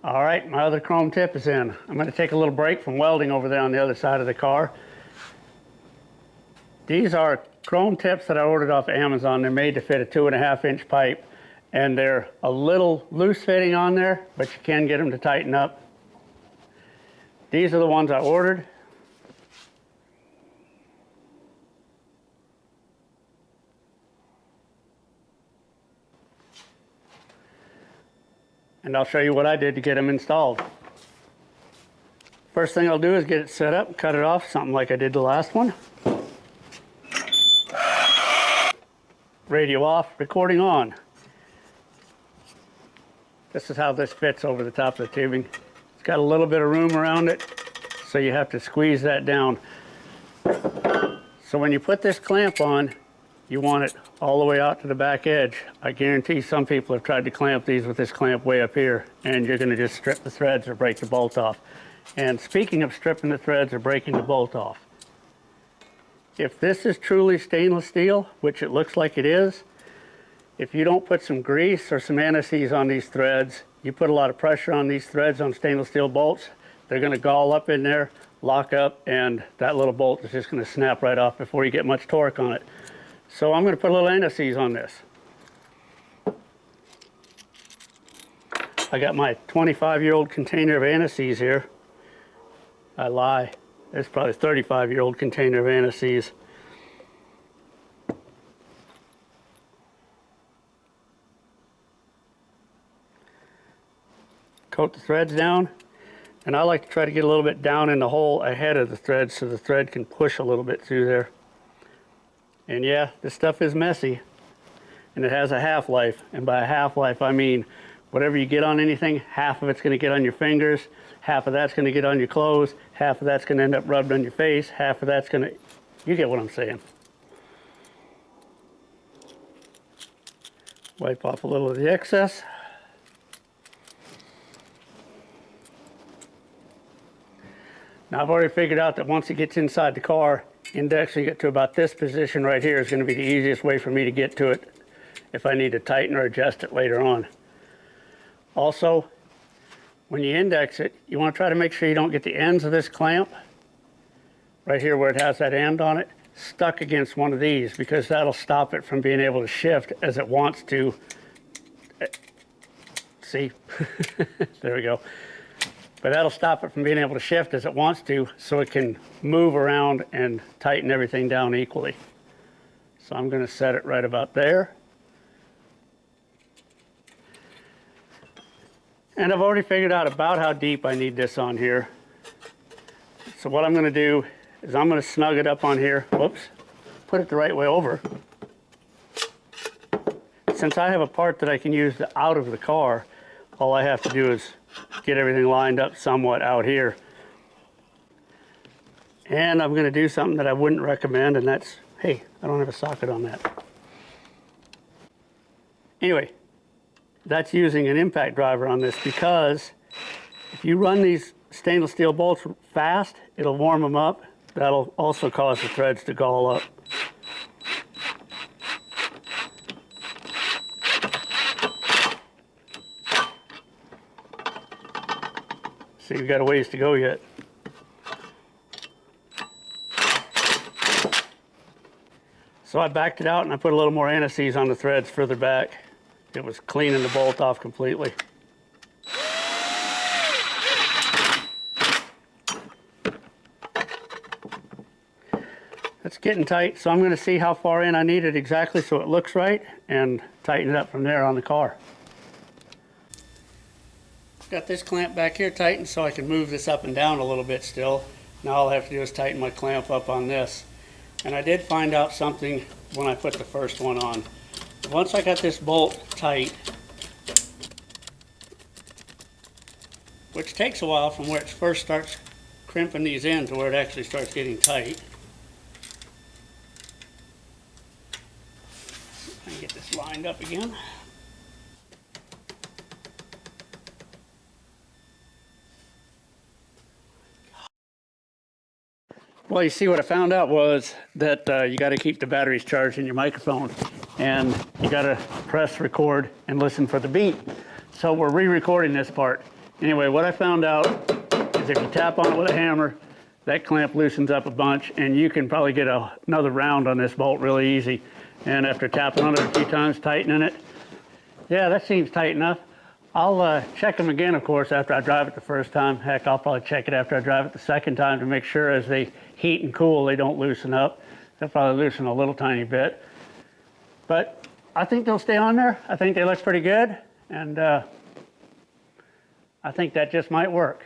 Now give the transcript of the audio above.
All right, my other chrome tip is in. I'm going to take a little break from welding over there on the other side of the car. These are chrome tips that I ordered off Amazon. They're made to fit a 2.5-inch pipe, and they're a little loose fitting on there, but you can get them to tighten up. These are the ones I ordered. And I'll show you what I did to get them installed. First thing I'll do is get it set up, cut it off, something like I did the last one. Radio off, recording on. This is how this fits over the top of the tubing. It's got a little bit of room around it, so you have to squeeze that down. So when you put this clamp on, you want it all the way out to the back edge. I guarantee some people have tried to clamp these with this clamp way up here, and you're going to just strip the threads or break the bolt off. And speaking of stripping the threads or breaking the bolt off, if this is truly stainless steel, which it looks like it is, if you don't put some grease or some anti-seize on these threads, you put a lot of pressure on these threads on stainless steel bolts, they're going to gall up in there, lock up, and that little bolt is just going to snap right off before you get much torque on it. So I'm going to put a little anti-seize on this. I got my 25-year-old container of anti-seize here. I lie. It's probably a 35-year-old container of anti-seize. Coat the threads down, and I like to try to get a little bit down in the hole ahead of the thread so the thread can push a little bit through there. And yeah, this stuff is messy, and it has a half-life, and by a half-life I mean whatever you get on anything, half of it's going to get on your fingers, half of that's going to get on your clothes, half of that's going to end up rubbed on your face, half of that's going to, you get what I'm saying. Wipe off a little of the excess. Now I've already figured out that once it gets inside the car, indexing it to about this position right here is going to be the easiest way for me to get to it if I need to tighten or adjust it later on. Also, when you index it, you want to try to make sure you don't get the ends of this clamp, right here where it has that end on it, stuck against one of these, because that'll stop it from being able to shift as it wants to. See? There we go. But that'll stop it from being able to shift as it wants to, so it can move around and tighten everything down equally. So I'm going to set it right about there. And I've already figured out about how deep I need this on here. So what I'm going to do is I'm going to snug it up on here. Whoops. Put it the right way over. Since I have a part that I can use out of the car, all I have to do is get everything lined up somewhat out here. And I'm going to do something that I wouldn't recommend, and that's, hey, I don't have a socket on that. Anyway, that's using an impact driver on this, because if you run these stainless steel bolts fast, it'll warm them up. That'll also cause the threads to gall up. So you've got a ways to go yet. So I backed it out and I put a little more anti-seize on the threads further back. It was cleaning the bolt off completely. It's getting tight, so I'm going to see how far in I need it exactly so it looks right, and tighten it up from there on the car. Got this clamp back here tightened so I can move this up and down a little bit still. Now all I have to do is tighten my clamp up on this. And I did find out something when I put the first one on. Once I got this bolt tight, which takes a while from where it first starts crimping these in to where it actually starts getting tight. I can get this lined up again. Well, you see, what I found out was that you got to keep the batteries charged in your microphone, and you got to press record and listen for the beat. So we're re-recording this part, Anyway, what I found out is if you tap on it with a hammer, that clamp loosens up a bunch, and you can probably get another round on this bolt really easy. And after tapping on it a few times, tightening it, yeah, that seems tight enough. I'll check them again, of course, after I drive it the first time. Heck, I'll probably check it after I drive it the second time to make sure as they heat and cool, they don't loosen up. They'll probably loosen a little tiny bit. But I think they'll stay on there. I think they look pretty good, and I think that just might work.